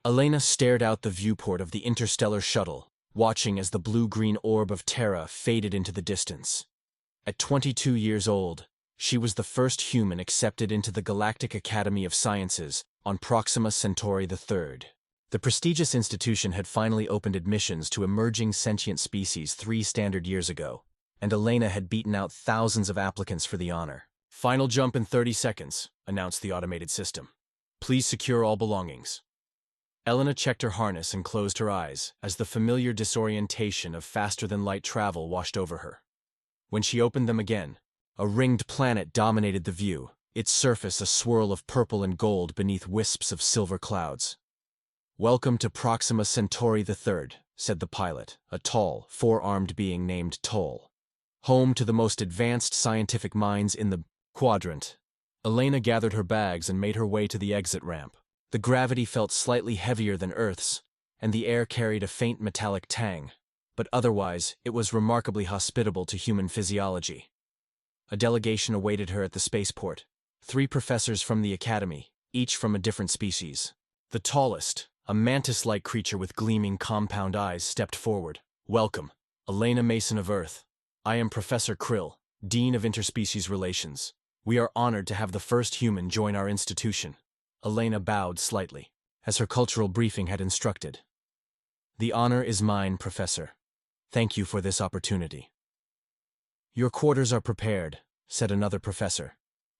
Elena stared out the viewport of the interstellar shuttle, watching as the blue-green orb of Terra faded into the distance. At 22 years old, she was the first human accepted into the Galactic Academy of Sciences on Proxima Centauri III. The prestigious institution had finally opened admissions to emerging sentient species 3 standard years ago, and Elena had beaten out thousands of applicants for the honor. "Final jump in 30 seconds, announced the automated system. "Please secure all belongings." Elena checked her harness and closed her eyes as the familiar disorientation of faster-than-light travel washed over her. When she opened them again, a ringed planet dominated the view, its surface a swirl of purple and gold beneath wisps of silver clouds. "Welcome to Proxima Centauri III, said the pilot, a tall, 4-armed being named Toll. "Home to the most advanced scientific minds in the quadrant." Elena gathered her bags and made her way to the exit ramp. The gravity felt slightly heavier than Earth's, and the air carried a faint metallic tang, but otherwise it was remarkably hospitable to human physiology. A delegation awaited her at the spaceport, 3 professors from the academy, each from a different species. The tallest, a mantis-like creature with gleaming compound eyes, stepped forward. "Welcome, Elena Mason of Earth. I am Professor Krill, Dean of Interspecies Relations. We are honored to have the first human join our institution." Elena bowed slightly, as her cultural briefing had instructed. "The honor is mine, Professor. Thank you for this opportunity." "Your quarters are prepared," said another professor,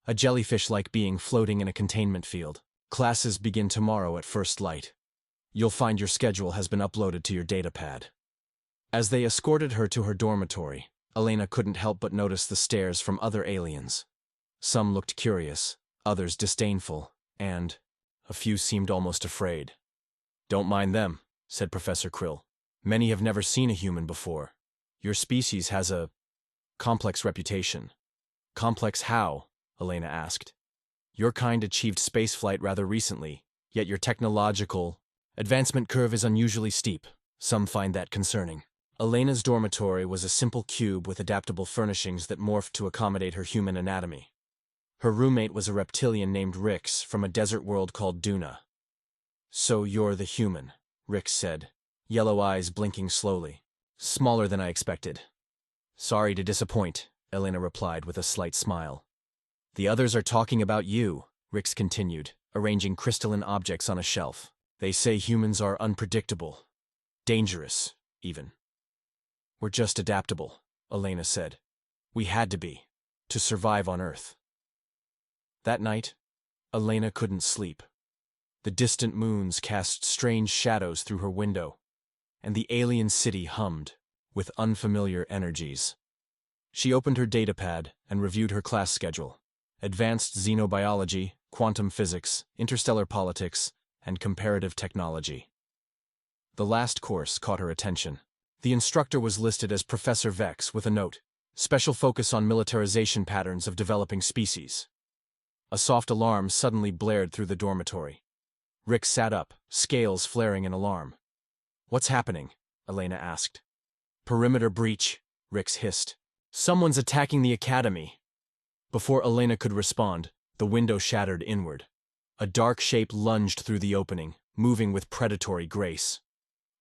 a jellyfish-like being floating in a containment field. "Classes begin tomorrow at first light. You'll find your schedule has been uploaded to your datapad." As they escorted her to her dormitory, Elena couldn't help but notice the stares from other aliens. Some looked curious, others disdainful, and a few seemed almost afraid. "Don't mind them," said Professor Krill. "Many have never seen a human before. Your species has a complex reputation." "Complex how?" Elena asked. "Your kind achieved spaceflight rather recently, yet your technological advancement curve is unusually steep. Some find that concerning." Elena's dormitory was a simple cube with adaptable furnishings that morphed to accommodate her human anatomy. Her roommate was a reptilian named Rix from a desert world called Duna. "So you're the human," Rix said, yellow eyes blinking slowly. "Smaller than I expected." "Sorry to disappoint," Elena replied with a slight smile. "The others are talking about you," Rix continued, arranging crystalline objects on a shelf. "They say humans are unpredictable. Dangerous, even." "We're just adaptable," Elena said. "We had to be, to survive on Earth." That night, Elena couldn't sleep. The distant moons cast strange shadows through her window, and the alien city hummed with unfamiliar energies. She opened her datapad and reviewed her class schedule: advanced xenobiology, quantum physics, interstellar politics, and comparative technology. The last course caught her attention. The instructor was listed as Professor Vex with a note: "Special focus on militarization patterns of developing species." A soft alarm suddenly blared through the dormitory. Rick sat up, scales flaring in alarm. "What's happening?" Elena asked. "Perimeter breach," Rix hissed. "Someone's attacking the academy." Before Elena could respond, the window shattered inward. A dark shape lunged through the opening, moving with predatory grace.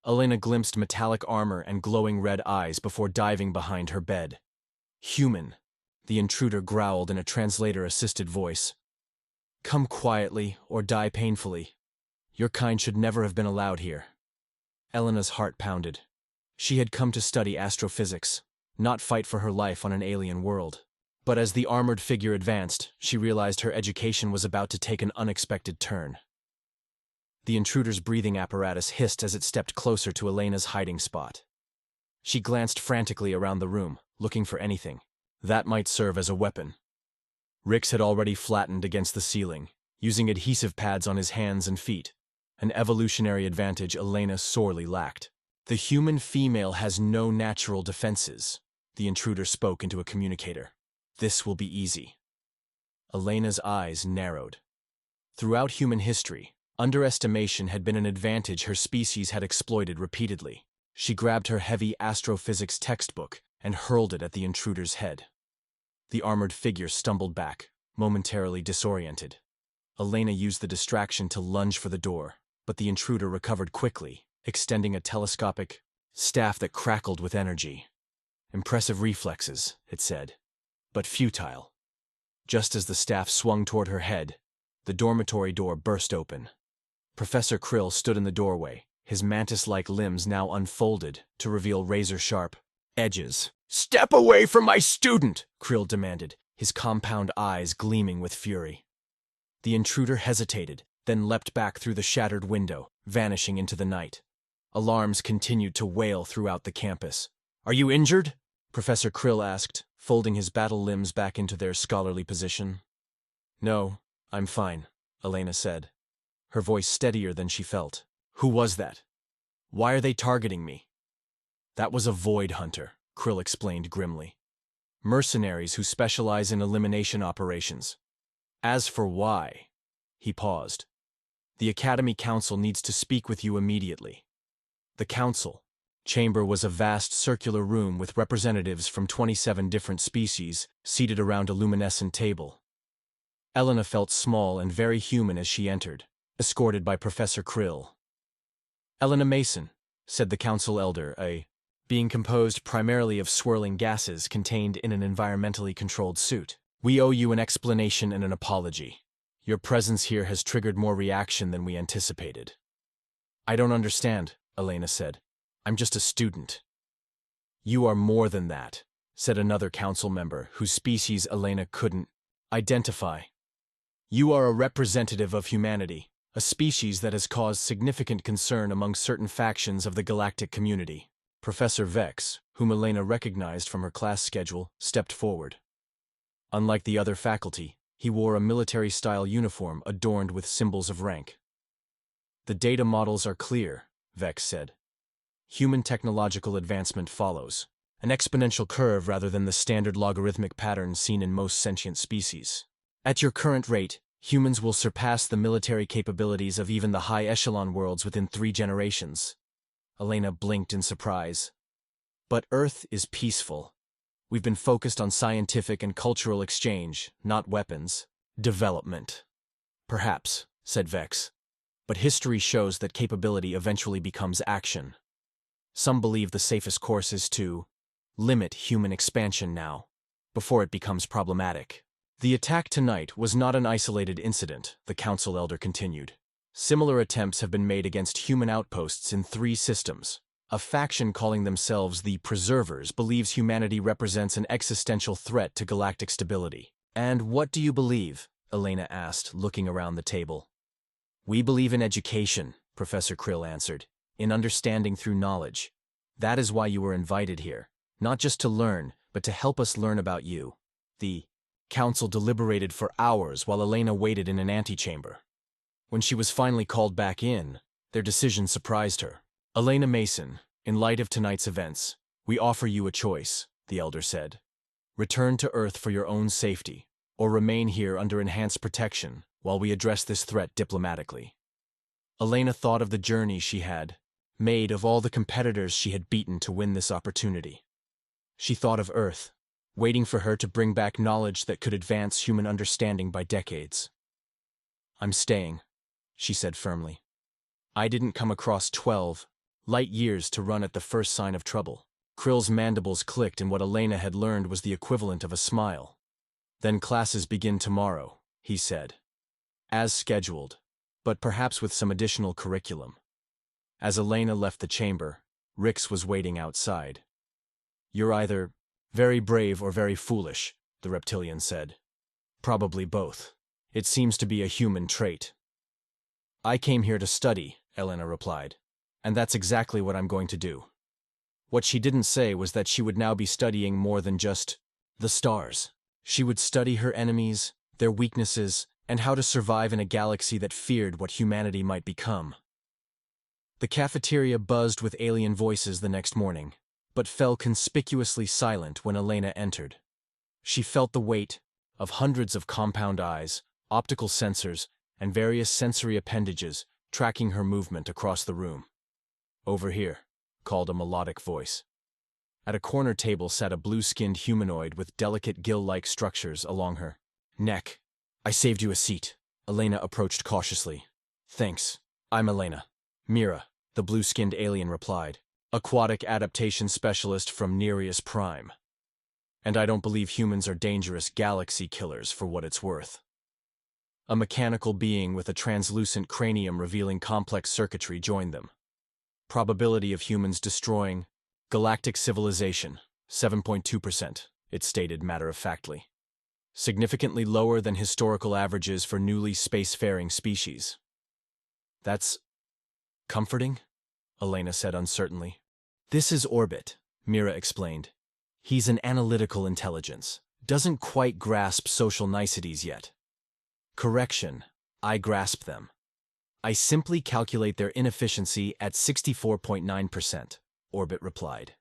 Elena glimpsed metallic armor and glowing red eyes before diving behind her bed. "Human," the intruder growled in a translator-assisted voice. "Come quietly or die painfully. Your kind should never have been allowed here." Elena's heart pounded. She had come to study astrophysics, not fight for her life on an alien world. But as the armored figure advanced, she realized her education was about to take an unexpected turn. The intruder's breathing apparatus hissed as it stepped closer to Elena's hiding spot. She glanced frantically around the room, looking for anything that might serve as a weapon. Rix had already flattened against the ceiling, using adhesive pads on his hands and feet, an evolutionary advantage Elena sorely lacked. "The human female has no natural defenses," the intruder spoke into a communicator. "This will be easy." Elena's eyes narrowed. Throughout human history, underestimation had been an advantage her species had exploited repeatedly. She grabbed her heavy astrophysics textbook and hurled it at the intruder's head. The armored figure stumbled back, momentarily disoriented. Elena used the distraction to lunge for the door, but the intruder recovered quickly, extending a telescopic staff that crackled with energy. Impressive reflexes, it said, but futile. Just as the staff swung toward her head, the dormitory door burst open. Professor Krill stood in the doorway, his mantis-like limbs now unfolded to reveal razor-sharp edges. "Step away from my student!" Krill demanded, his compound eyes gleaming with fury. The intruder hesitated, then leapt back through the shattered window, vanishing into the night. Alarms continued to wail throughout the campus. "Are you injured?" Professor Krill asked, folding his battle limbs back into their scholarly position. "No, I'm fine," Elena said, her voice steadier than she felt. "Who was that? Why are they targeting me?" "That was a void hunter," Krill explained grimly. "Mercenaries who specialize in elimination operations. As for why," he paused, "the Academy Council needs to speak with you immediately." The council chamber was a vast circular room with representatives from 27 different species seated around a luminescent table. Elena felt small and very human as she entered, escorted by Professor Krill. "Elena Mason," said the council elder, a being composed primarily of swirling gases contained in an environmentally controlled suit. "We owe you an explanation and an apology. Your presence here has triggered more reaction than we anticipated." "I don't understand," Elena said. "I'm just a student." "You are more than that," said another council member whose species Elena couldn't identify. "You are a representative of humanity, a species that has caused significant concern among certain factions of the galactic community." Professor Vex, whom Elena recognized from her class schedule, stepped forward. Unlike the other faculty, he wore a military-style uniform adorned with symbols of rank. "The data models are clear," Vex said. "Human technological advancement follows, an exponential curve rather than the standard logarithmic pattern seen in most sentient species. At your current rate, humans will surpass the military capabilities of even the high-echelon worlds within 3 generations. Elena blinked in surprise. "But Earth is peaceful. We've been focused on scientific and cultural exchange, not weapons development." "Perhaps," said Vex, "but history shows that capability eventually becomes action. Some believe the safest course is to limit human expansion now, before it becomes problematic." "The attack tonight was not an isolated incident," the council elder continued. "Similar attempts have been made against human outposts in 3 systems. A faction calling themselves the Preservers believes humanity represents an existential threat to galactic stability." "And what do you believe?" Elena asked, looking around the table. "We believe in education," Professor Krill answered, "in understanding through knowledge. That is why you were invited here, not just to learn, but to help us learn about you." The council deliberated for hours while Elena waited in an antechamber. When she was finally called back in, their decision surprised her. "Elena Mason, in light of tonight's events, we offer you a choice," the elder said. "Return to Earth for your own safety, or remain here under enhanced protection while we address this threat diplomatically." Elena thought of the journey she had made, of all the competitors she had beaten to win this opportunity. She thought of Earth, waiting for her to bring back knowledge that could advance human understanding by decades. "I'm staying," she said firmly. "I didn't come across 12 light years to run at the first sign of trouble." Krill's mandibles clicked, and what Elena had learned was the equivalent of a smile. "Then classes begin tomorrow," he said. "As scheduled, but perhaps with some additional curriculum." As Elena left the chamber, Rix was waiting outside. "You're either very brave or very foolish," the reptilian said. "Probably both. It seems to be a human trait." "I came here to study," Elena replied, "and that's exactly what I'm going to do." What she didn't say was that she would now be studying more than just the stars. She would study her enemies, their weaknesses, and how to survive in a galaxy that feared what humanity might become. The cafeteria buzzed with alien voices the next morning, but fell conspicuously silent when Elena entered. She felt the weight of hundreds of compound eyes, optical sensors, and various sensory appendages tracking her movement across the room. "Over here," called a melodic voice. At a corner table sat a blue-skinned humanoid with delicate gill-like structures along her neck. "I saved you a seat." Elena approached cautiously. "Thanks. I'm Elena. Mira, the blue-skinned alien replied. Aquatic adaptation specialist from Nereus Prime. And I don't believe humans are dangerous galaxy killers for what it's worth. A mechanical being with a translucent cranium revealing complex circuitry joined them. Probability of humans destroying galactic civilization, 7.2%, it stated matter-of-factly. Significantly lower than historical averages for newly spacefaring species. That's comforting, Elena said uncertainly. This is Orbit, Mira explained. He's an analytical intelligence. Doesn't quite grasp social niceties yet. Correction, I grasp them. I simply calculate their inefficiency at 64.9%, Orbit replied.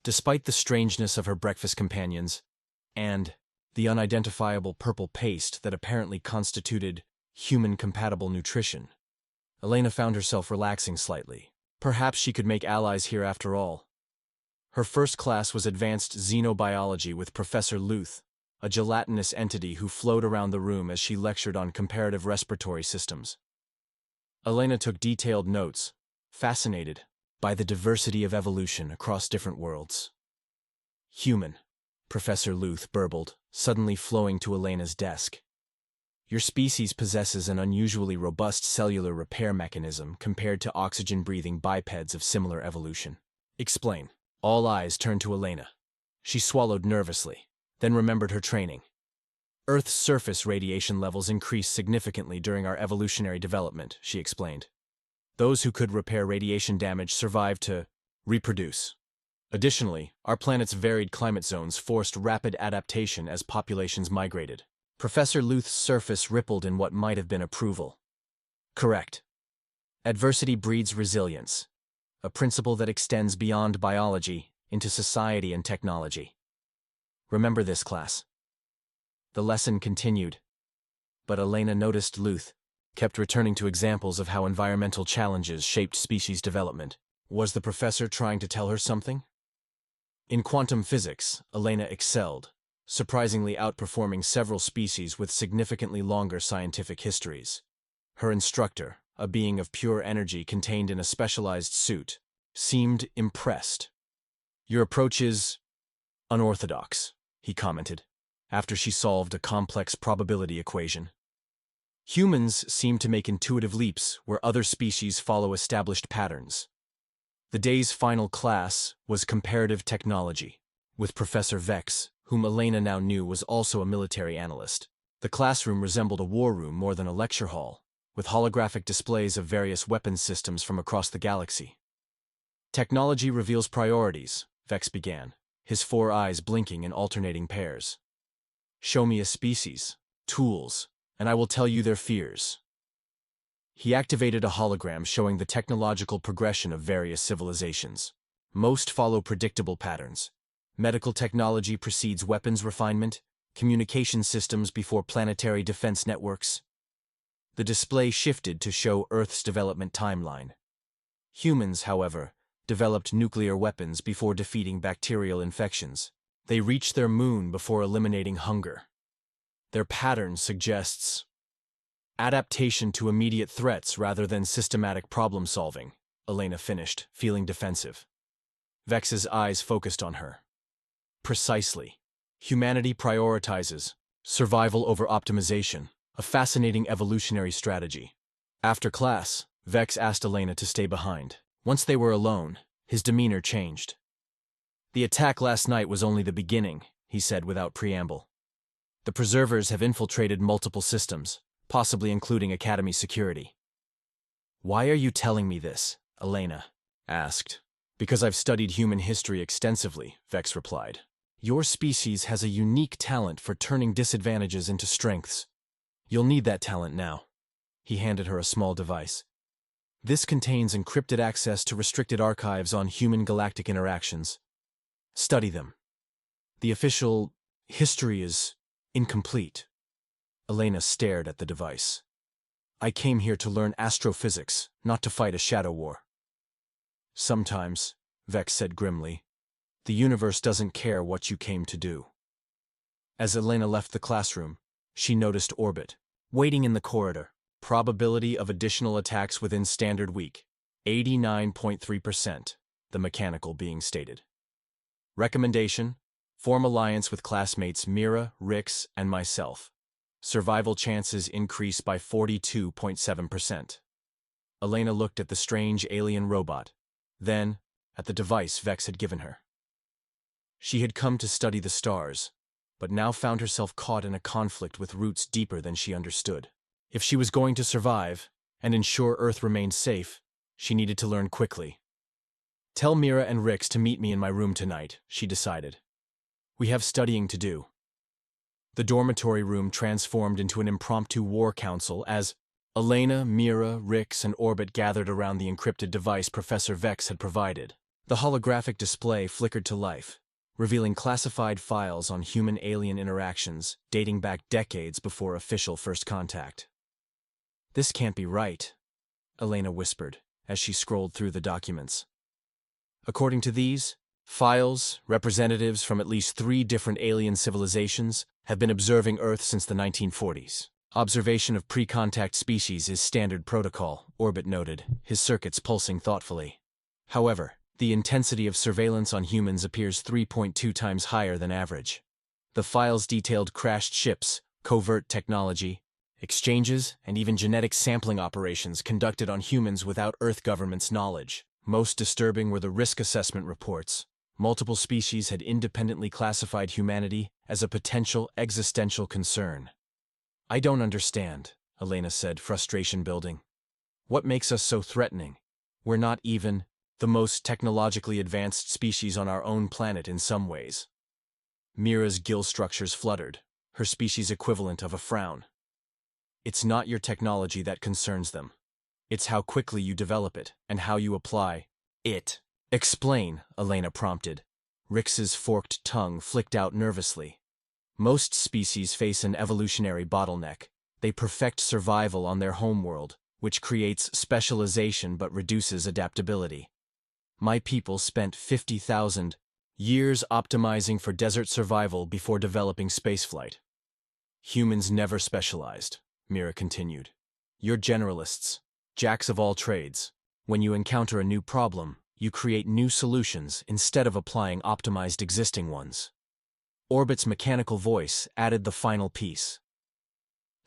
Despite the strangeness of her breakfast companions, and the unidentifiable purple paste that apparently constituted human-compatible nutrition, Elena found herself relaxing slightly. Perhaps she could make allies here after all. Her first class was advanced xenobiology with Professor Luth, a gelatinous entity who flowed around the room as she lectured on comparative respiratory systems. Elena took detailed notes, fascinated by the diversity of evolution across different worlds. Human, Professor Luth burbled, suddenly flowing to Elena's desk. Your species possesses an unusually robust cellular repair mechanism compared to oxygen-breathing bipeds of similar evolution. Explain. All eyes turned to Elena. She swallowed nervously, then remembered her training. Earth's surface radiation levels increased significantly during our evolutionary development, she explained. Those who could repair radiation damage survived to reproduce. Additionally, our planet's varied climate zones forced rapid adaptation as populations migrated. Professor Luth's surface rippled in what might have been approval. Correct. Adversity breeds resilience, a principle that extends beyond biology into society and technology. Remember this, class. The lesson continued, but Elena noticed Luth kept returning to examples of how environmental challenges shaped species development. Was the professor trying to tell her something? In quantum physics, Elena excelled, surprisingly outperforming several species with significantly longer scientific histories. Her instructor, a being of pure energy contained in a specialized suit, seemed impressed. Your approach is unorthodox, he commented, after she solved a complex probability equation. Humans seem to make intuitive leaps where other species follow established patterns. The day's final class was comparative technology, with Professor Vex, whom Elena now knew was also a military analyst. The classroom resembled a war room more than a lecture hall, with holographic displays of various weapons systems from across the galaxy. Technology reveals priorities, Vex began, his four eyes blinking in alternating pairs. Show me a species, tools, and I will tell you their fears. He activated a hologram showing the technological progression of various civilizations. Most follow predictable patterns. Medical technology precedes weapons refinement, communication systems before planetary defense networks. The display shifted to show Earth's development timeline. Humans, however, developed nuclear weapons before defeating bacterial infections. They reached their moon before eliminating hunger. Their pattern suggests adaptation to immediate threats rather than systematic problem-solving, Elena finished, feeling defensive. Vex's eyes focused on her. Precisely. Humanity prioritizes survival over optimization, a fascinating evolutionary strategy. After class, Vex asked Elena to stay behind. Once they were alone, his demeanor changed. The attack last night was only the beginning, he said without preamble. The preservers have infiltrated multiple systems, possibly including Academy security. Why are you telling me this? Elena asked. Because I've studied human history extensively, Vex replied. Your species has a unique talent for turning disadvantages into strengths. You'll need that talent now. He handed her a small device. This contains encrypted access to restricted archives on human galactic interactions. Study them. The official history is incomplete. Elena stared at the device. I came here to learn astrophysics, not to fight a shadow war. Sometimes, Vex said grimly, the universe doesn't care what you came to do. As Elena left the classroom, she noticed Orbit, waiting in the corridor. Probability of additional attacks within standard week, 89.3%, the mechanical being stated. Recommendation: form alliance with classmates Mira, Rix, and myself. Survival chances increase by 42.7%. Elena looked at the strange alien robot, then at the device Vex had given her. She had come to study the stars, but now found herself caught in a conflict with roots deeper than she understood. If she was going to survive and ensure Earth remained safe, she needed to learn quickly. Tell Mira and Rix to meet me in my room tonight, she decided. We have studying to do. The dormitory room transformed into an impromptu war council as Elena, Mira, Rix, and Orbit gathered around the encrypted device Professor Vex had provided. The holographic display flickered to life, revealing classified files on human-alien interactions dating back decades before official first contact. This can't be right, Elena whispered as she scrolled through the documents. According to these files, representatives from at least 3 different alien civilizations have been observing Earth since the 1940s. Observation of pre-contact species is standard protocol, Orbit noted, his circuits pulsing thoughtfully. However, the intensity of surveillance on humans appears 3.2 times higher than average. The files detailed crashed ships, covert technology, exchanges, and even genetic sampling operations conducted on humans without Earth government's knowledge. Most disturbing were the risk assessment reports. Multiple species had independently classified humanity as a potential existential concern. I don't understand, Elena said, frustration building. What makes us so threatening? We're not even the most technologically advanced species on our own planet in some ways. Mira's gill structures fluttered, her species equivalent of a frown. It's not your technology that concerns them. It's how quickly you develop it and how you apply it. Explain, Elena prompted. Rix's forked tongue flicked out nervously. Most species face an evolutionary bottleneck. They perfect survival on their homeworld, which creates specialization but reduces adaptability. My people spent 50,000 years optimizing for desert survival before developing spaceflight. Humans never specialized, Mira continued. You're generalists, jacks of all trades. When you encounter a new problem, you create new solutions instead of applying optimized existing ones. Orbit's mechanical voice added the final piece.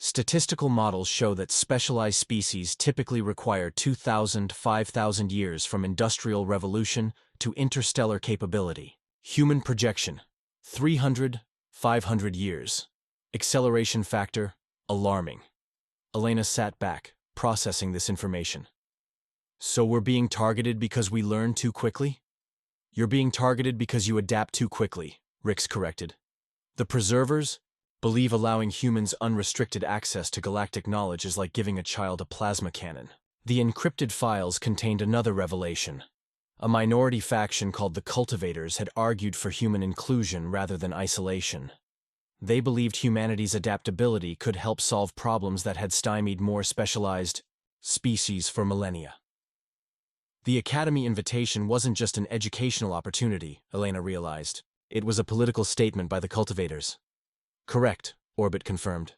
Statistical models show that specialized species typically require 2,000 to 5,000 years from industrial revolution to interstellar capability. Human projection, 300, 500 years. Acceleration factor, alarming. Elena sat back, processing this information. So we're being targeted because we learn too quickly? You're being targeted because you adapt too quickly, Rix corrected. The preservers believe allowing humans unrestricted access to galactic knowledge is like giving a child a plasma cannon. The encrypted files contained another revelation. A minority faction called the Cultivators had argued for human inclusion rather than isolation. They believed humanity's adaptability could help solve problems that had stymied more specialized species for millennia. The Academy invitation wasn't just an educational opportunity, Elena realized. It was a political statement by the Cultivators. Correct, Orbit confirmed.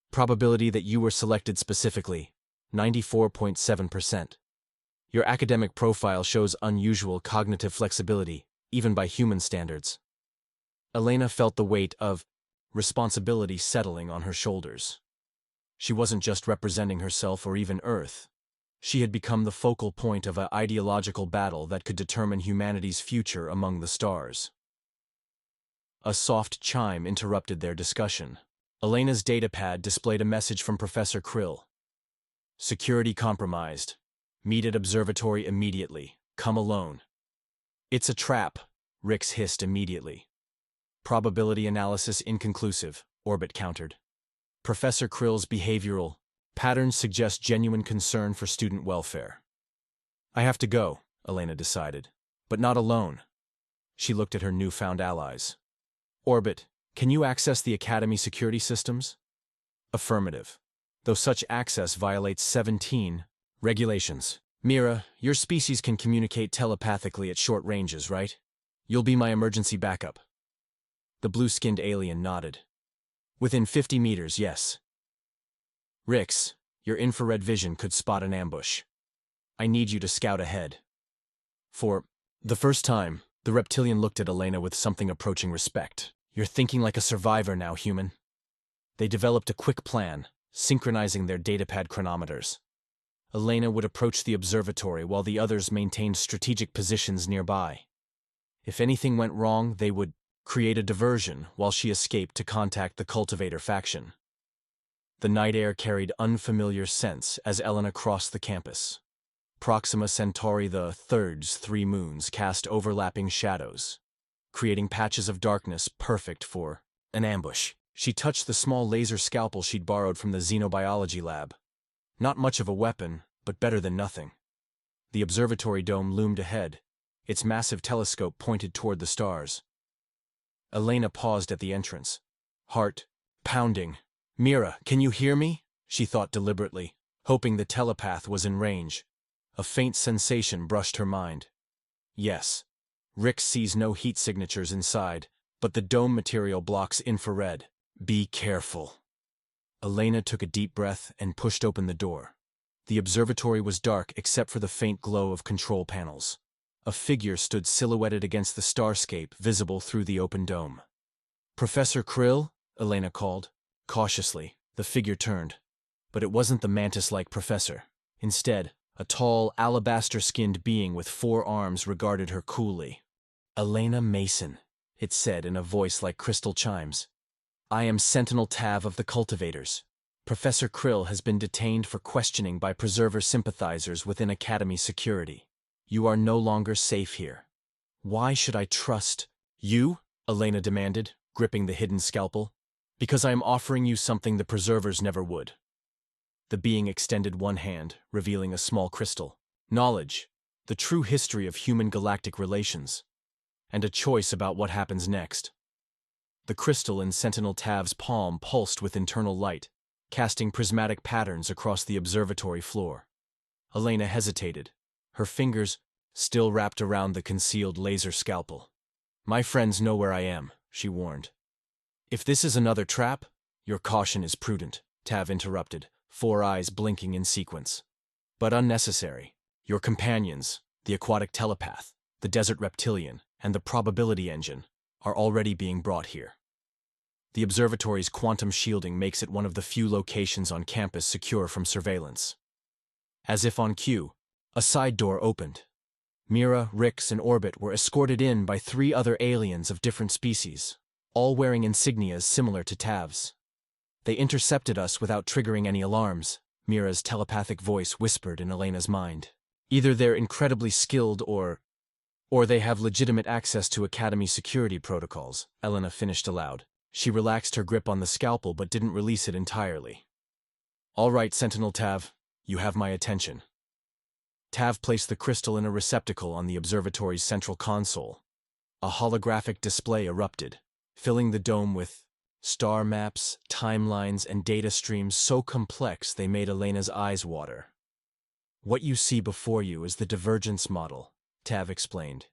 Probability that you were selected specifically, 94.7%. Your academic profile shows unusual cognitive flexibility, even by human standards. Elena felt the weight of responsibility settling on her shoulders. She wasn't just representing herself or even Earth. She had become the focal point of an ideological battle that could determine humanity's future among the stars. A soft chime interrupted their discussion. Elena's datapad displayed a message from Professor Krill. Security compromised. Meet at observatory immediately. Come alone. It's a trap, Rix hissed immediately. Probability analysis inconclusive, Orbit countered. Professor Krill's behavioral patterns suggest genuine concern for student welfare. I have to go, Elena decided, but not alone. She looked at her newfound allies. Orbit, can you access the Academy security systems? Affirmative, though such access violates 17 regulations. Mira, your species can communicate telepathically at short ranges, right? You'll be my emergency backup. The blue-skinned alien nodded. Within 50 meters, yes. Rix, Your infrared vision could spot an ambush. I need you to scout ahead. For the first time, the reptilian looked at Elena with something approaching respect. You're thinking like a survivor now, human. They developed a quick plan, synchronizing their datapad chronometers. Elena would approach the observatory while the others maintained strategic positions nearby. If anything went wrong, they would create a diversion while she escaped to contact the cultivator faction. The night air carried unfamiliar scents as Elena crossed the campus. Proxima Centauri the Third's 3 moons cast overlapping shadows, creating patches of darkness perfect for an ambush. She touched the small laser scalpel she'd borrowed from the xenobiology lab. Not much of a weapon, but better than nothing. The observatory dome loomed ahead, its massive telescope pointed toward the stars. Elena paused at the entrance, heart pounding. Mira, can you hear me? She thought deliberately, hoping the telepath was in range. A faint sensation brushed her mind. Yes. Rick sees no heat signatures inside, but the dome material blocks infrared. Be careful. Elena took a deep breath and pushed open the door. The observatory was dark except for the faint glow of control panels. A figure stood silhouetted against the starscape, visible through the open dome. Professor Krill? Elena called. Cautiously, the figure turned. But it wasn't the mantis-like professor. Instead, a tall, alabaster-skinned being with 4 arms regarded her coolly. Elena Mason, it said in a voice like crystal chimes. I am Sentinel Tav of the Cultivators. Professor Krill has been detained for questioning by Preserver sympathizers within Academy security. You are no longer safe here. Why should I trust you? Elena demanded, gripping the hidden scalpel. Because I am offering you something the Preservers never would. The being extended one hand, revealing a small crystal. Knowledge, the true history of human-galactic relations, and a choice about what happens next. The crystal in Sentinel Tav's palm pulsed with internal light, casting prismatic patterns across the observatory floor. Elena hesitated, her fingers still wrapped around the concealed laser scalpel. My friends know where I am, she warned. If this is another trap, your caution is prudent, Tav interrupted, 4 eyes blinking in sequence. But unnecessary. Your companions, the aquatic telepath, the desert reptilian, and the probability engine, are already being brought here. The observatory's quantum shielding makes it one of the few locations on campus secure from surveillance. As if on cue, a side door opened. Mira, Rix, and Orbit were escorted in by 3 other aliens of different species, all wearing insignias similar to Tav's. They intercepted us without triggering any alarms, Mira's telepathic voice whispered in Elena's mind. Either they're incredibly skilled or they have legitimate access to Academy security protocols, Elena finished aloud. She relaxed her grip on the scalpel but didn't release it entirely. All right, Sentinel Tav, you have my attention. Tav placed the crystal in a receptacle on the observatory's central console. A holographic display erupted, filling the dome with star maps, timelines, and data streams so complex they made Elena's eyes water. What you see before you is the divergence model, Tav explained.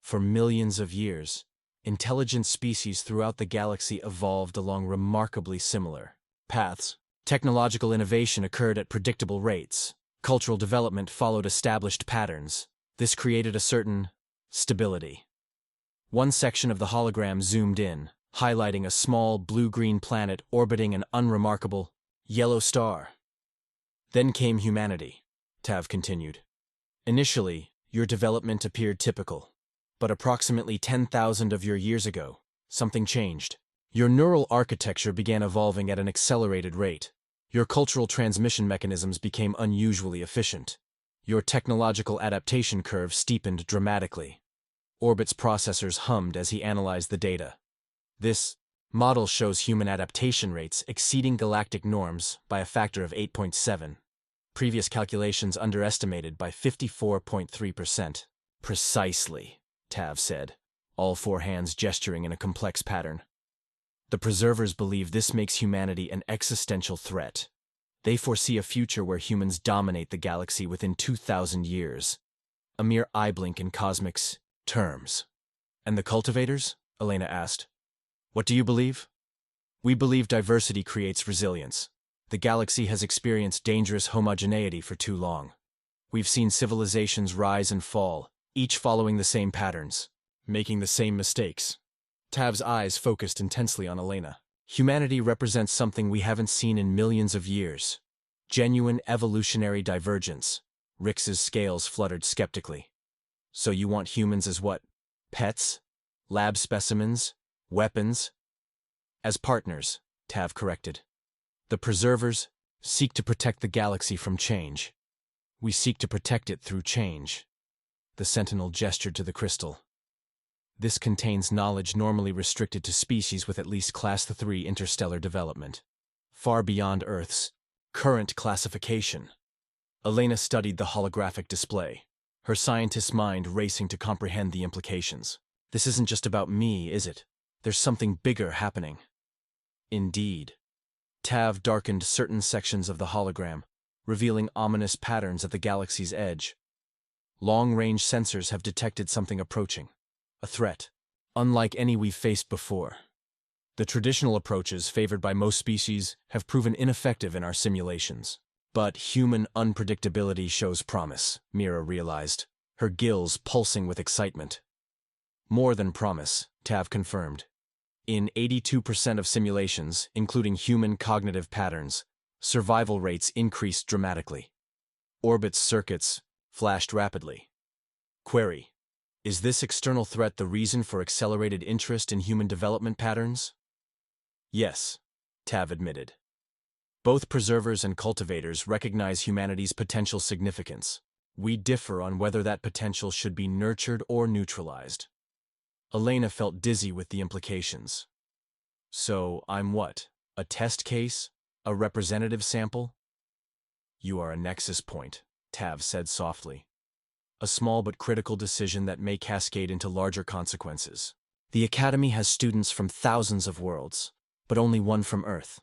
For millions of years, intelligent species throughout the galaxy evolved along remarkably similar paths. Technological innovation occurred at predictable rates. Cultural development followed established patterns. This created a certain stability. One section of the hologram zoomed in, highlighting a small blue-green planet orbiting an unremarkable yellow star. Then came humanity, Tav continued. Initially, your development appeared typical. But approximately 10,000 of your years ago, something changed. Your neural architecture began evolving at an accelerated rate. Your cultural transmission mechanisms became unusually efficient. Your technological adaptation curve steepened dramatically. Orbit's processors hummed as he analyzed the data. This model shows human adaptation rates exceeding galactic norms by a factor of 8.7. Previous calculations underestimated by 54.3%. Precisely, Tav said, all 4 hands gesturing in a complex pattern. The Preservers believe this makes humanity an existential threat. They foresee a future where humans dominate the galaxy within 2,000 years. A mere eye blink in cosmic's terms. And the cultivators? Elena asked. What do you believe? We believe diversity creates resilience. The galaxy has experienced dangerous homogeneity for too long. We've seen civilizations rise and fall, each following the same patterns, making the same mistakes. Tav's eyes focused intensely on Elena. Humanity represents something we haven't seen in millions of years. Genuine evolutionary divergence. Rix's scales fluttered skeptically. So you want humans as what? Pets? Lab specimens? Weapons? As partners, Tav corrected. The Preservers seek to protect the galaxy from change. We seek to protect it through change. The Sentinel gestured to the crystal. This contains knowledge normally restricted to species with at least Class 3 interstellar development, far beyond Earth's current classification. Elena studied the holographic display, her scientist's mind racing to comprehend the implications. This isn't just about me, is it? There's something bigger happening. Indeed. Tav darkened certain sections of the hologram, revealing ominous patterns at the galaxy's edge. Long-range sensors have detected something approaching. A threat, unlike any we've faced before. The traditional approaches favored by most species have proven ineffective in our simulations. But human unpredictability shows promise, Mira realized, her gills pulsing with excitement. More than promise, Tav confirmed. In 82% of simulations, including human cognitive patterns, survival rates increased dramatically. Orbit's circuits flashed rapidly. Query: is this external threat the reason for accelerated interest in human development patterns? Yes, Tav admitted. Both preservers and cultivators recognize humanity's potential significance. We differ on whether that potential should be nurtured or neutralized. Elena felt dizzy with the implications. So, I'm what? A test case? A representative sample? You are a nexus point, Tav said softly. A small but critical decision that may cascade into larger consequences. The Academy has students from thousands of worlds, but only one from Earth.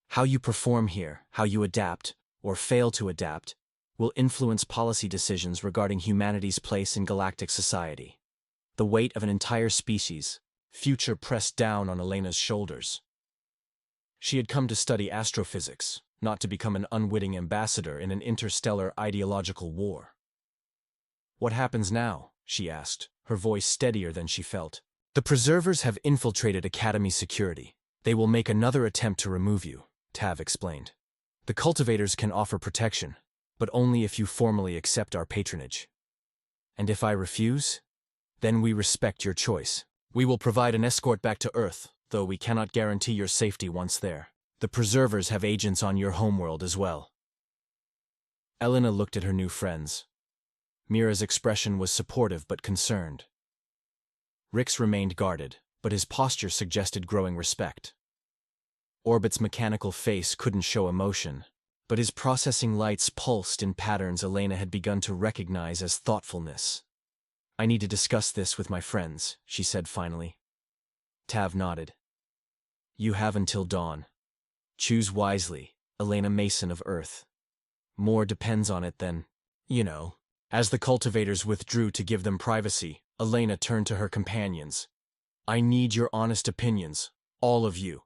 How you perform here, how you adapt, or fail to adapt, will influence policy decisions regarding humanity's place in galactic society. The weight of an entire species, future pressed down on Elena's shoulders. She had come to study astrophysics, not to become an unwitting ambassador in an interstellar ideological war. What happens now? She asked, her voice steadier than she felt. The Preservers have infiltrated Academy security. They will make another attempt to remove you, Tav explained. The cultivators can offer protection, but only if you formally accept our patronage. And if I refuse? Then we respect your choice. We will provide an escort back to Earth, though we cannot guarantee your safety once there. The Preservers have agents on your homeworld as well. Elena looked at her new friends. Mira's expression was supportive but concerned. Rix remained guarded, but his posture suggested growing respect. Orbit's mechanical face couldn't show emotion, but his processing lights pulsed in patterns Elena had begun to recognize as thoughtfulness. I need to discuss this with my friends, she said finally. Tav nodded. You have until dawn. Choose wisely, Elena Mason of Earth. More depends on it than, you know. As the cultivators withdrew to give them privacy, Elena turned to her companions. I need your honest opinions, all of you.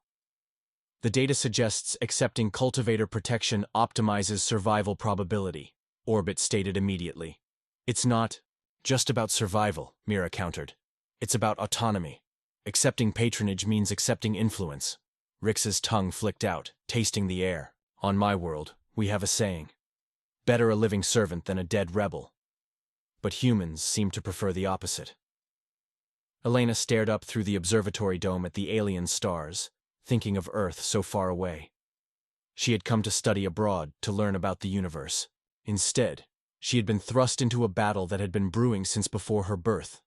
The data suggests accepting cultivator protection optimizes survival probability, Orbit stated immediately. It's not just about survival, Mira countered. It's about autonomy. Accepting patronage means accepting influence. Rix's tongue flicked out, tasting the air. On my world, we have a saying. Better a living servant than a dead rebel. But humans seem to prefer the opposite. Elena stared up through the observatory dome at the alien stars, thinking of Earth so far away. She had come to study abroad, to learn about the universe. Instead, she had been thrust into a battle that had been brewing since before her birth.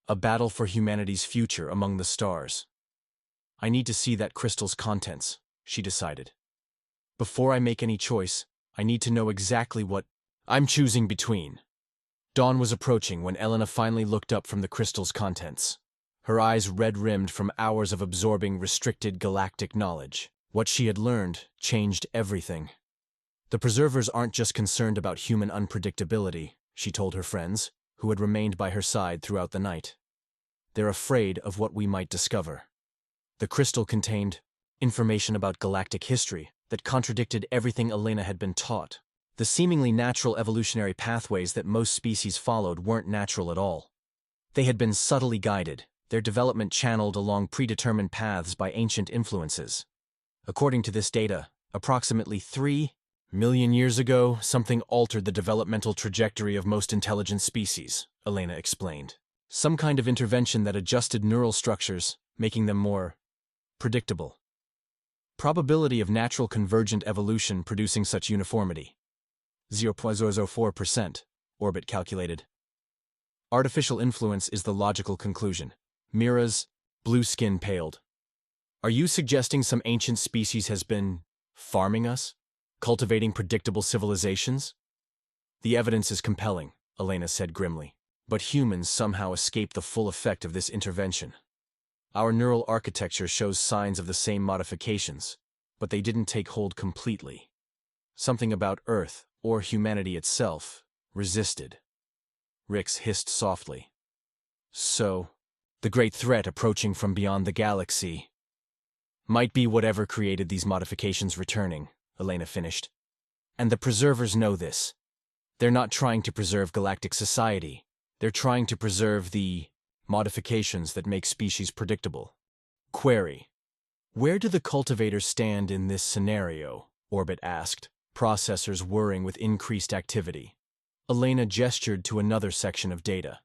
A battle for humanity's future among the stars. I need to see that crystal's contents, she decided. Before I make any choice, I need to know exactly what I'm choosing between. Dawn was approaching when Elena finally looked up from the crystal's contents. Her eyes red-rimmed from hours of absorbing restricted galactic knowledge. What she had learned changed everything. The Preservers aren't just concerned about human unpredictability, she told her friends, who had remained by her side throughout the night. They're afraid of what we might discover. The crystal contained information about galactic history, that contradicted everything Elena had been taught. The seemingly natural evolutionary pathways that most species followed weren't natural at all. They had been subtly guided, their development channeled along predetermined paths by ancient influences. According to this data, approximately 3 million years ago, something altered the developmental trajectory of most intelligent species, Elena explained. Some kind of intervention that adjusted neural structures, making them more predictable. Probability of natural convergent evolution producing such uniformity. 0.004%, Orbit calculated. Artificial influence is the logical conclusion. Mira's blue skin paled. Are you suggesting some ancient species has been farming us? Cultivating predictable civilizations? The evidence is compelling, Elena said grimly. But humans somehow escape the full effect of this intervention. Our neural architecture shows signs of the same modifications, but they didn't take hold completely. Something about Earth, or humanity itself, resisted. Rix hissed softly. So, the great threat approaching from beyond the galaxy might be whatever created these modifications returning, Elena finished. And the preservers know this. They're not trying to preserve galactic society. They're trying to preserve the modifications that make species predictable. Query. Where do the cultivators stand in this scenario? Orbit asked, processors whirring with increased activity. Elena gestured to another section of data.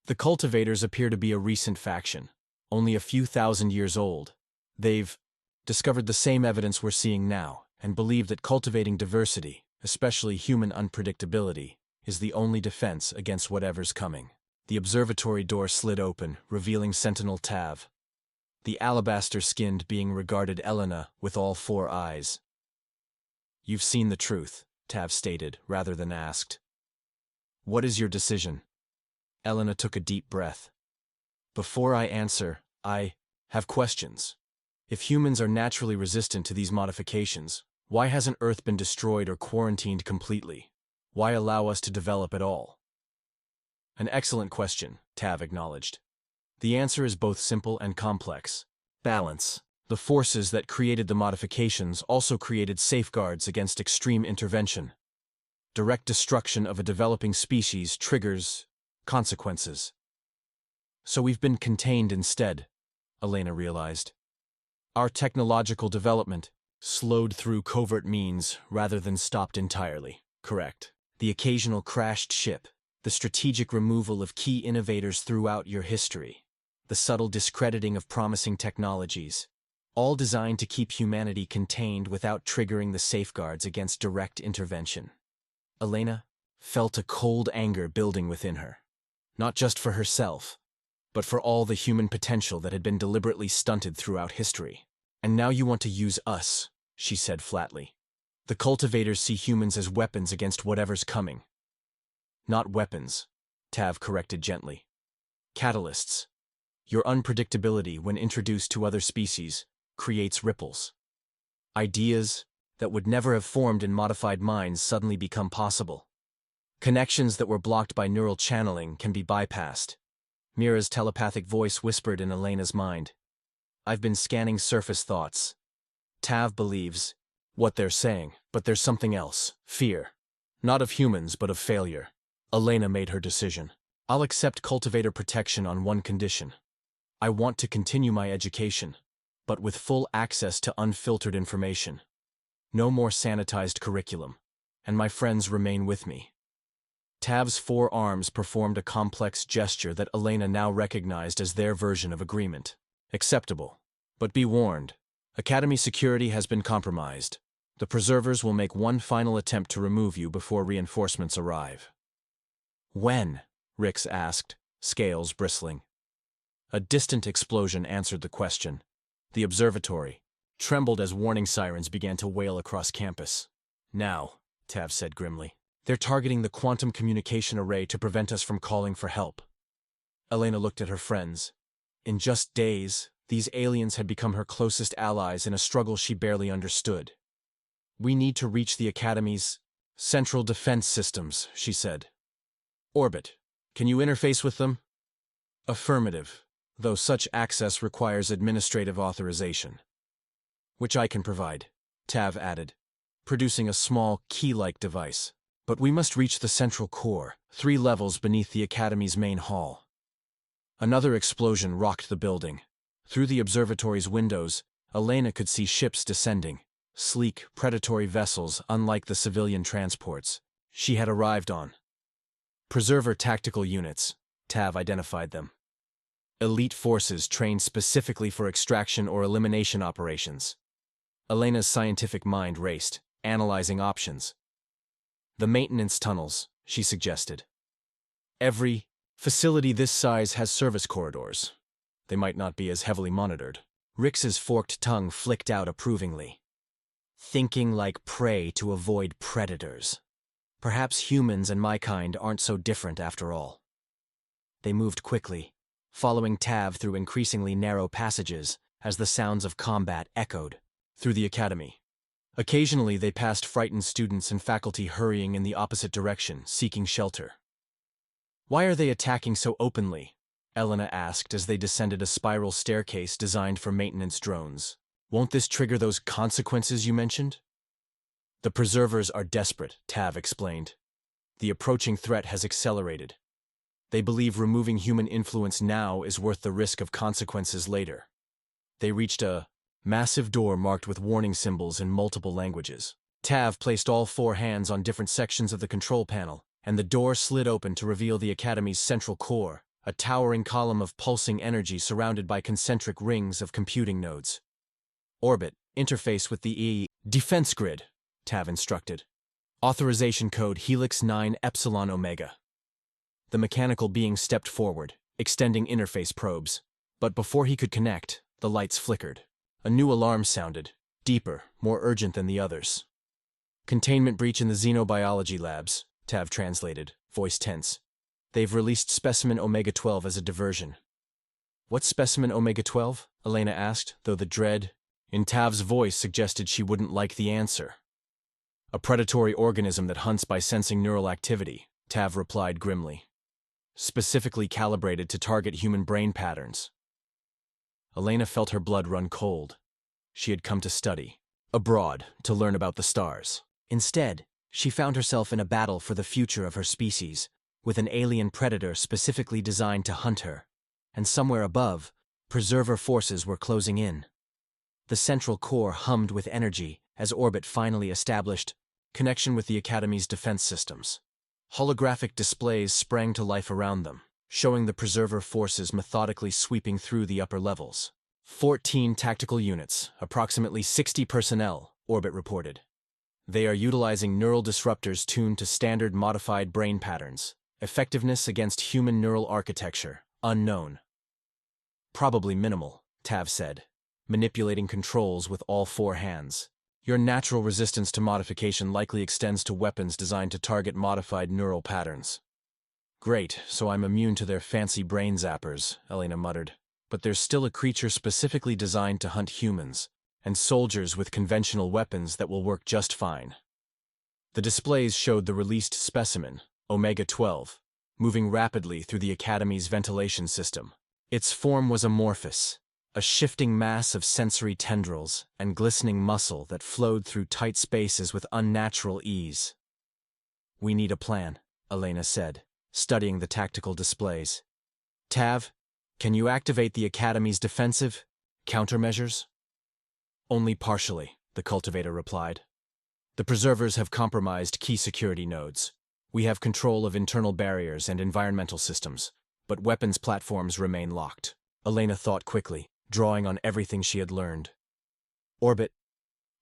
The cultivators appear to be a recent faction, only a few thousand years old. They've discovered the same evidence we're seeing now, and believe that cultivating diversity, especially human unpredictability, is the only defense against whatever's coming. The observatory door slid open, revealing Sentinel Tav, the alabaster-skinned being regarded Elena with all 4 eyes. You've seen the truth, Tav stated, rather than asked. What is your decision? Elena took a deep breath. Before I answer, I have questions. If humans are naturally resistant to these modifications, why hasn't Earth been destroyed or quarantined completely? Why allow us to develop at all? An excellent question, Tav acknowledged. The answer is both simple and complex. Balance. The forces that created the modifications also created safeguards against extreme intervention. Direct destruction of a developing species triggers consequences. So we've been contained instead, Elena realized. Our technological development slowed through covert means rather than stopped entirely. Correct. The occasional crashed ship, the strategic removal of key innovators throughout your history, the subtle discrediting of promising technologies, all designed to keep humanity contained without triggering the safeguards against direct intervention. Elena felt a cold anger building within her, not just for herself, but for all the human potential that had been deliberately stunted throughout history. And now you want to use us, she said flatly. The cultivators see humans as weapons against whatever's coming. Not weapons, Tav corrected gently. Catalysts. Your unpredictability when introduced to other species creates ripples. Ideas that would never have formed in modified minds suddenly become possible. Connections that were blocked by neural channeling can be bypassed. Mira's telepathic voice whispered in Elena's mind. I've been scanning surface thoughts. Tav believes what they're saying, but there's something else. Fear. Not of humans, but of failure. Elena made her decision. I'll accept cultivator protection on one condition. I want to continue my education, but with full access to unfiltered information. No more sanitized curriculum, and my friends remain with me. Tav's 4 arms performed a complex gesture that Elena now recognized as their version of agreement. Acceptable. But be warned, Academy security has been compromised. The preservers will make one final attempt to remove you before reinforcements arrive. When? Rix asked, scales bristling. A distant explosion answered the question. The observatory trembled as warning sirens began to wail across campus. Now, Tav said grimly, they're targeting the quantum communication array to prevent us from calling for help. Elena looked at her friends. In just days, these aliens had become her closest allies in a struggle she barely understood. We need to reach the Academy's central defense systems, she said. Orbit, can you interface with them? Affirmative, though such access requires administrative authorization. Which I can provide. Tav added, producing a small, key-like device. But we must reach the central core, 3 levels beneath the Academy's main hall. Another explosion rocked the building. Through the observatory's windows, Elena could see ships descending, sleek, predatory vessels unlike the civilian transports she had arrived on. Preserver tactical units, Tav identified them. Elite forces trained specifically for extraction or elimination operations. Elena's scientific mind raced, analyzing options. The maintenance tunnels, she suggested. Every facility this size has service corridors. They might not be as heavily monitored. Rix's forked tongue flicked out approvingly. Thinking like prey to avoid predators. Perhaps humans and my kind aren't so different after all. They moved quickly, following Tav through increasingly narrow passages as the sounds of combat echoed through the academy. Occasionally they passed frightened students and faculty hurrying in the opposite direction, seeking shelter. Why are they attacking so openly? Elena asked as they descended a spiral staircase designed for maintenance drones. Won't this trigger those consequences you mentioned? The preservers are desperate, Tav explained. The approaching threat has accelerated. They believe removing human influence now is worth the risk of consequences later. They reached a massive door marked with warning symbols in multiple languages. Tav placed all 4 hands on different sections of the control panel, and the door slid open to reveal the Academy's central core, a towering column of pulsing energy surrounded by concentric rings of computing nodes. Orbit, interface with the defense grid, Tav instructed. Authorization code Helix 9 Epsilon Omega. The mechanical being stepped forward, extending interface probes. But before he could connect, the lights flickered. A new alarm sounded, deeper, more urgent than the others. Containment breach in the xenobiology labs, Tav translated, voice tense. They've released specimen Omega-12 as a diversion. What's specimen Omega-12? Elena asked, though the dread in Tav's voice suggested she wouldn't like the answer. A predatory organism that hunts by sensing neural activity, Tav replied grimly. Specifically calibrated to target human brain patterns. Elena felt her blood run cold. She had come to study abroad to learn about the stars. Instead, she found herself in a battle for the future of her species, with an alien predator specifically designed to hunt her. And somewhere above, preserver forces were closing in. The central core hummed with energy as orbit finally established connection with the Academy's defense systems. Holographic displays sprang to life around them, showing the preserver forces methodically sweeping through the upper levels. 14 tactical units, approximately 60 personnel, Orbit reported. They are utilizing neural disruptors tuned to standard modified brain patterns. Effectiveness against human neural architecture, unknown. Probably minimal, Tav said, manipulating controls with all 4 hands. Your natural resistance to modification likely extends to weapons designed to target modified neural patterns. Great, so I'm immune to their fancy brain zappers, Elena muttered. But there's still a creature specifically designed to hunt humans, and soldiers with conventional weapons that will work just fine. The displays showed the released specimen, Omega-12, moving rapidly through the Academy's ventilation system. Its form was amorphous, a shifting mass of sensory tendrils and glistening muscle that flowed through tight spaces with unnatural ease. We need a plan, Elena said, studying the tactical displays. Tav, can you activate the Academy's defensive countermeasures? Only partially, the cultivator replied. The preservers have compromised key security nodes. We have control of internal barriers and environmental systems, but weapons platforms remain locked. Elena thought quickly, drawing on everything she had learned. Orbit,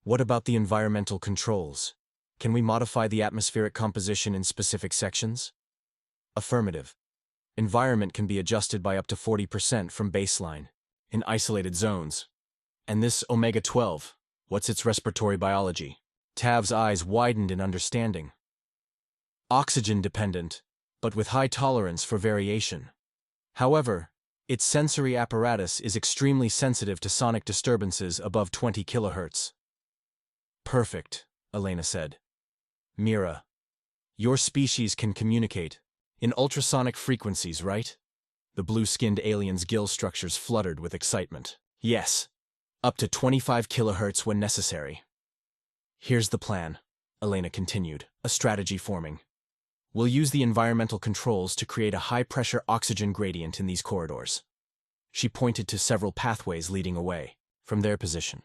what about the environmental controls? Can we modify the atmospheric composition in specific sections? Affirmative. Environment can be adjusted by up to 40% from baseline, in isolated zones. And this Omega-12, what's its respiratory biology? Tav's eyes widened in understanding. Oxygen-dependent, but with high tolerance for variation. However, its sensory apparatus is extremely sensitive to sonic disturbances above 20 kHz. Perfect, Elena said. Mira, your species can communicate in ultrasonic frequencies, right? The blue-skinned alien's gill structures fluttered with excitement. Yes, up to 25 kHz when necessary. Here's the plan, Elena continued, a strategy forming. We'll use the environmental controls to create a high-pressure oxygen gradient in these corridors. She pointed to several pathways leading away from their position.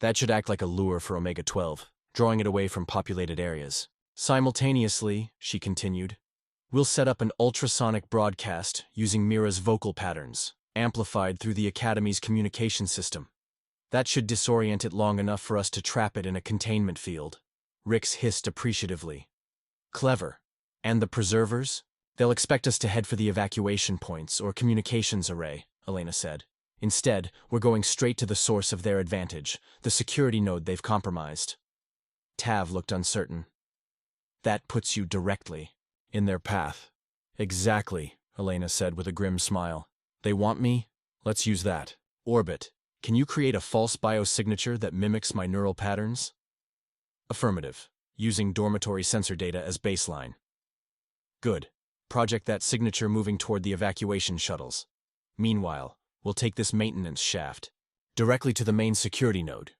That should act like a lure for Omega-12, drawing it away from populated areas. Simultaneously, she continued, we'll set up an ultrasonic broadcast using Mira's vocal patterns, amplified through the Academy's communication system. That should disorient it long enough for us to trap it in a containment field. Rix hissed appreciatively. Clever. And the preservers? They'll expect us to head for the evacuation points or communications array, Elena said. Instead, we're going straight to the source of their advantage, the security node they've compromised. Tav looked uncertain. That puts you directly in their path. Exactly, Elena said with a grim smile. They want me? Let's use that. Orbit, can you create a false biosignature that mimics my neural patterns? Affirmative, using dormitory sensor data as baseline. Good. Project that signature moving toward the evacuation shuttles. Meanwhile, we'll take this maintenance shaft directly to the main security node.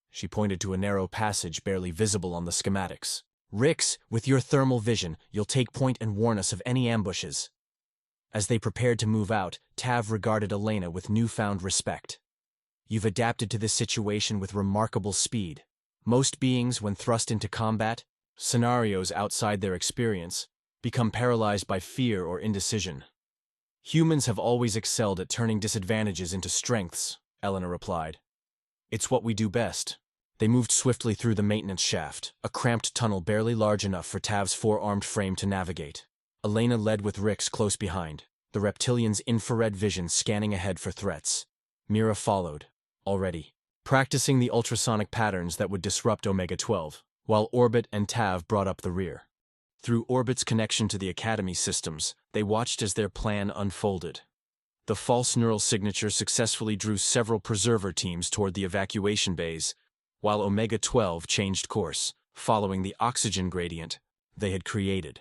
She pointed to a narrow passage barely visible on the schematics. Rix, with your thermal vision, you'll take point and warn us of any ambushes. As they prepared to move out, Tav regarded Elena with newfound respect. You've adapted to this situation with remarkable speed. Most beings, when thrust into combat, scenarios outside their experience, become paralyzed by fear or indecision. Humans have always excelled at turning disadvantages into strengths, Elena replied. It's what we do best. They moved swiftly through the maintenance shaft, a cramped tunnel barely large enough for Tav's four-armed frame to navigate. Elena led with Rix close behind, the reptilian's infrared vision scanning ahead for threats. Mira followed, already, practicing the ultrasonic patterns that would disrupt Omega-12, while Orbit and Tav brought up the rear. Through Orbit's connection to the Academy systems, they watched as their plan unfolded. The false neural signature successfully drew several preserver teams toward the evacuation bays, while Omega-12 changed course, following the oxygen gradient they had created.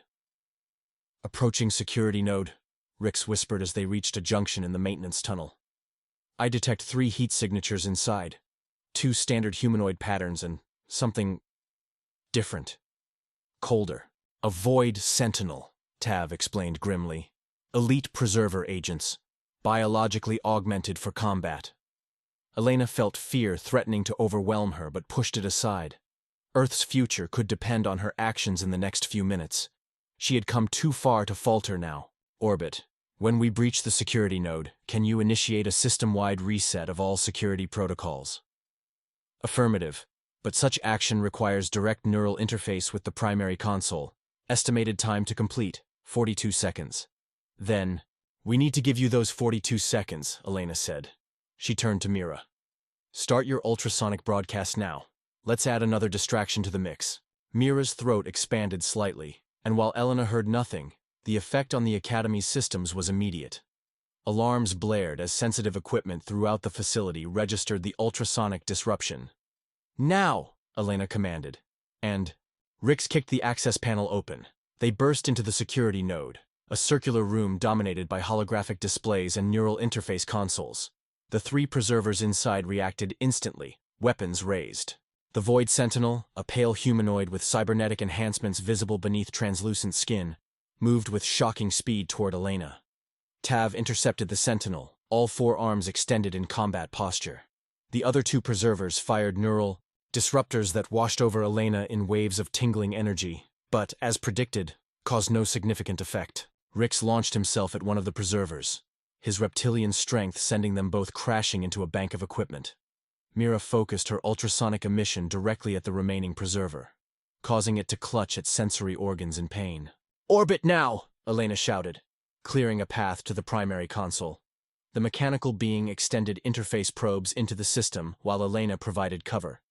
Approaching security node, Rix whispered as they reached a junction in the maintenance tunnel. I detect 3 heat signatures inside, 2 standard humanoid patterns and something different. Colder. A void sentinel, Tav explained grimly. Elite preserver agents, biologically augmented for combat. Elena felt fear threatening to overwhelm her but pushed it aside. Earth's future could depend on her actions in the next few minutes. She had come too far to falter now. Orbit, when we breach the security node, can you initiate a system-wide reset of all security protocols? Affirmative, but such action requires direct neural interface with the primary console. Estimated time to complete, 42 seconds. Then, we need to give you those 42 seconds, Elena said. She turned to Mira. Start your ultrasonic broadcast now. Let's add another distraction to the mix. Mira's throat expanded slightly, and while Elena heard nothing, the effect on the Academy's systems was immediate. Alarms blared as sensitive equipment throughout the facility registered the ultrasonic disruption. Now, Elena commanded. And Rix kicked the access panel open. They burst into the security node, a circular room dominated by holographic displays and neural interface consoles. The 3 preservers inside reacted instantly, weapons raised. The Void Sentinel, a pale humanoid with cybernetic enhancements visible beneath translucent skin, moved with shocking speed toward Elena. Tav intercepted the Sentinel, all 4 arms extended in combat posture. The other 2 preservers fired neural disruptors that washed over Elena in waves of tingling energy, but, as predicted, caused no significant effect. Rix launched himself at one of the preservers, his reptilian strength sending them both crashing into a bank of equipment. Mira focused her ultrasonic emission directly at the remaining preserver, causing it to clutch its sensory organs in pain. Orbit now, Elena shouted, clearing a path to the primary console. The mechanical being extended interface probes into the system while Elena provided cover,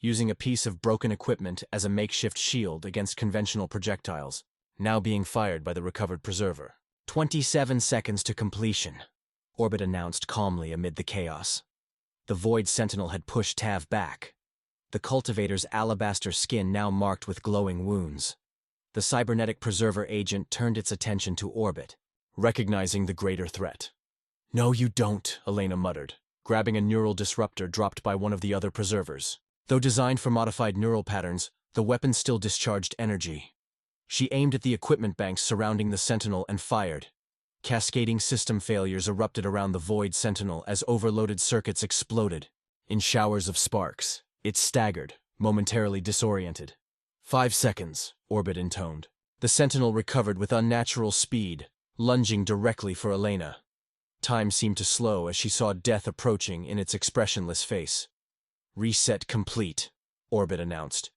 using a piece of broken equipment as a makeshift shield against conventional projectiles, now being fired by the recovered preserver. 27 seconds to completion, Orbit announced calmly amid the chaos. The Void Sentinel had pushed Tav back, the cultivator's alabaster skin now marked with glowing wounds. The cybernetic preserver agent turned its attention to Orbit, recognizing the greater threat. No, you don't, Elena muttered, grabbing a neural disruptor dropped by one of the other preservers. Though designed for modified neural patterns, the weapon still discharged energy. She aimed at the equipment banks surrounding the Sentinel and fired. Cascading system failures erupted around the Void Sentinel as overloaded circuits exploded. In showers of sparks, it staggered, momentarily disoriented. 5 seconds, Orbit intoned. The Sentinel recovered with unnatural speed, lunging directly for Elena. Time seemed to slow as she saw death approaching in its expressionless face. Reset complete, Orbit announced.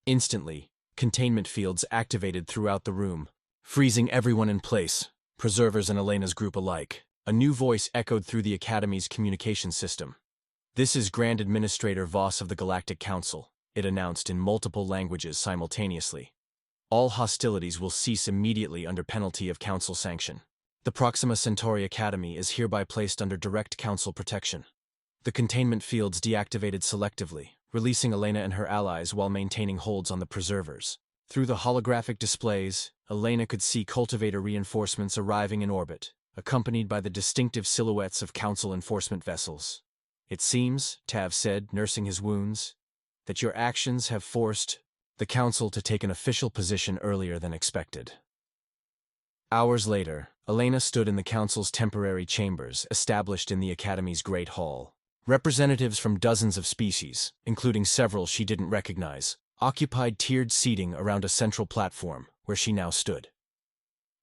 Instantly, containment fields activated throughout the room, freezing everyone in place, Preservers and Elena's group alike. A new voice echoed through the Academy's communication system. "This is Grand Administrator Voss of the Galactic Council," it announced in multiple languages simultaneously. "All hostilities will cease immediately under penalty of Council sanction. The Proxima Centauri Academy is hereby placed under direct Council protection." The containment fields deactivated selectively, releasing Elena and her allies while maintaining holds on the Preservers. Through the holographic displays, Elena could see cultivator reinforcements arriving in orbit, accompanied by the distinctive silhouettes of Council enforcement vessels. "It seems," Tav said, nursing his wounds, "that your actions have forced the Council to take an official position earlier than expected." Hours later, Elena stood in the Council's temporary chambers, established in the Academy's Great Hall. Representatives from dozens of species, including several she didn't recognize, occupied tiered seating around a central platform, where she now stood.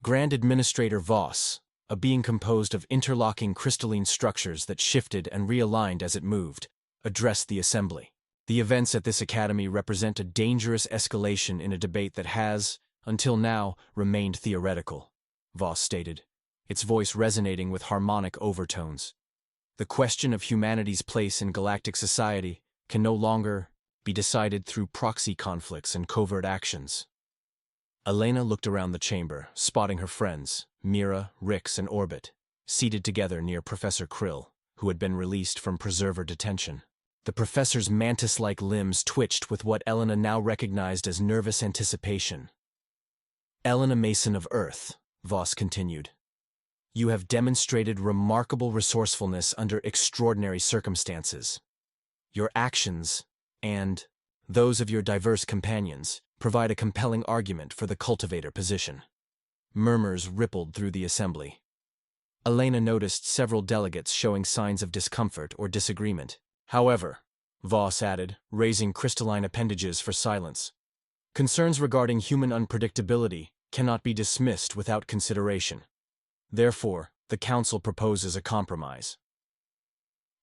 Grand Administrator Voss, a being composed of interlocking crystalline structures that shifted and realigned as it moved, addressed the assembly. "The events at this academy represent a dangerous escalation in a debate that has, until now, remained theoretical," Voss stated, its voice resonating with harmonic overtones. "The question of humanity's place in galactic society can no longer be decided through proxy conflicts and covert actions." Elena looked around the chamber, spotting her friends, Mira, Rix, and Orbit, seated together near Professor Krill, who had been released from preserver detention. The professor's mantis-like limbs twitched with what Elena now recognized as nervous anticipation. "Elena Mason of Earth," Voss continued, "you have demonstrated remarkable resourcefulness under extraordinary circumstances. Your actions, and those of your diverse companions, provide a compelling argument for the cultivator position." Murmurs rippled through the assembly. Elena noticed several delegates showing signs of discomfort or disagreement. "However," Voss added, raising crystalline appendages for silence, "concerns regarding human unpredictability cannot be dismissed without consideration. Therefore, the Council proposes a compromise."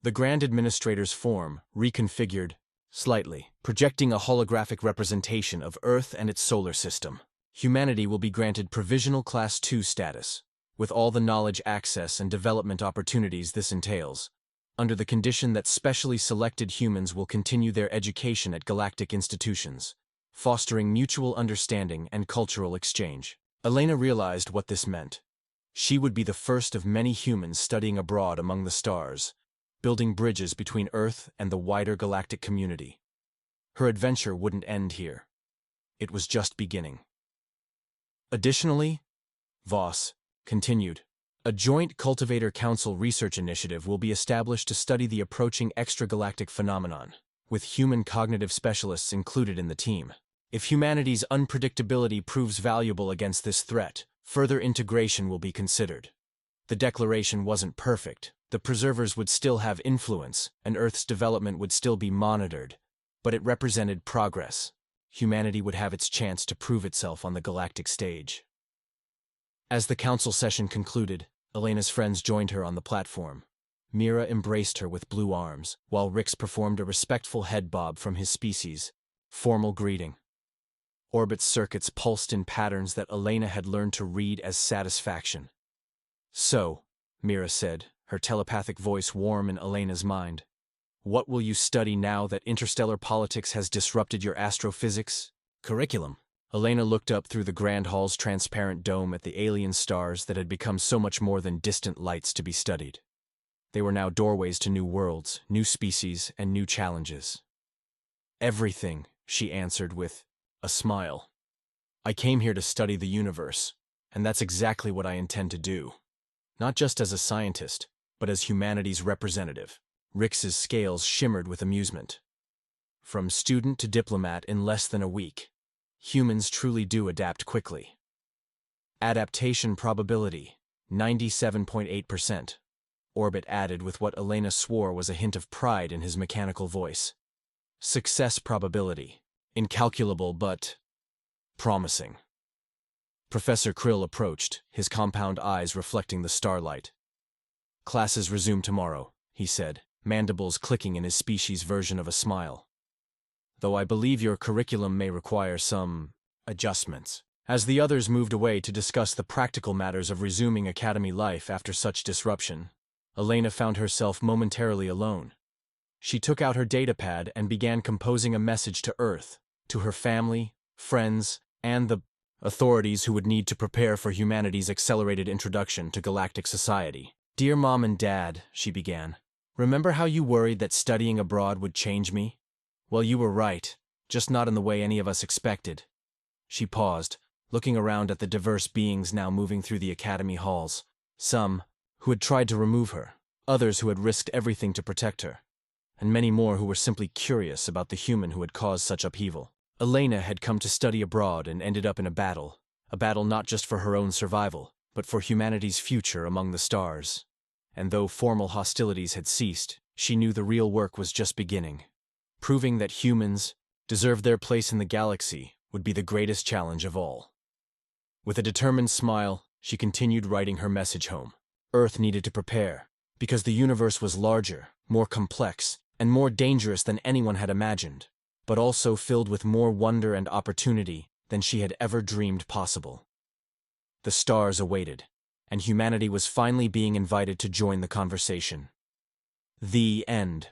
The Grand Administrator's form reconfigured slightly, projecting a holographic representation of Earth and its solar system. Humanity will be granted Provisional Class II status, with all the knowledge access and development opportunities this entails, under the condition that specially selected humans will continue their education at galactic institutions, fostering mutual understanding and cultural exchange. Elena realized what this meant. She would be the first of many humans studying abroad among the stars, building bridges between Earth and the wider galactic community. Her adventure wouldn't end here. It was just beginning. Additionally, Voss continued, a joint Cultivator Council research initiative will be established to study the approaching extragalactic phenomenon, with human cognitive specialists included in the team. If humanity's unpredictability proves valuable against this threat, further integration will be considered. The declaration wasn't perfect. The Preservers would still have influence, and Earth's development would still be monitored, but it represented progress. Humanity would have its chance to prove itself on the galactic stage. As the council session concluded, Elena's friends joined her on the platform. Mira embraced her with blue arms, while Rix performed a respectful head bob from his species, formal greeting. Orbit's circuits pulsed in patterns that Elena had learned to read as satisfaction. "So," Mira said, her telepathic voice warm in Elena's mind, "what will you study now that interstellar politics has disrupted your astrophysics curriculum?" Elena looked up through the Grand Hall's transparent dome at the alien stars that had become so much more than distant lights to be studied. They were now doorways to new worlds, new species, and new challenges. "Everything," she answered with a smile. "I came here to study the universe, and that's exactly what I intend to do. Not just as a scientist, but as humanity's representative." Rix's scales shimmered with amusement. from student to diplomat in less than a week. Humans truly do adapt quickly. Adaptation probability, 97.8%. Orbit added with what Elena swore was a hint of pride in his mechanical voice. Success probability, incalculable but promising. Professor Krill approached, his compound eyes reflecting the starlight. Classes resume tomorrow, he said, mandibles clicking in his species' version of a smile. Though I believe your curriculum may require some adjustments. As the others moved away to discuss the practical matters of resuming academy life after such disruption, Elena found herself momentarily alone. She took out her datapad and began composing a message to Earth, to her family, friends, and the authorities who would need to prepare for humanity's accelerated introduction to galactic society. Dear Mom and Dad, she began, remember how you worried that studying abroad would change me? Well, you were right, just not in the way any of us expected. She paused, looking around at the diverse beings now moving through the academy halls, some who had tried to remove her, others who had risked everything to protect her, and many more who were simply curious about the human who had caused such upheaval. Elena had come to study abroad and ended up in a battle not just for her own survival, but for humanity's future among the stars. And though formal hostilities had ceased, she knew the real work was just beginning. Proving that humans deserved their place in the galaxy would be the greatest challenge of all. With a determined smile, she continued writing her message home. Earth needed to prepare, because the universe was larger, more complex, and more dangerous than anyone had imagined, but also filled with more wonder and opportunity than she had ever dreamed possible. The stars awaited, and humanity was finally being invited to join the conversation. The end.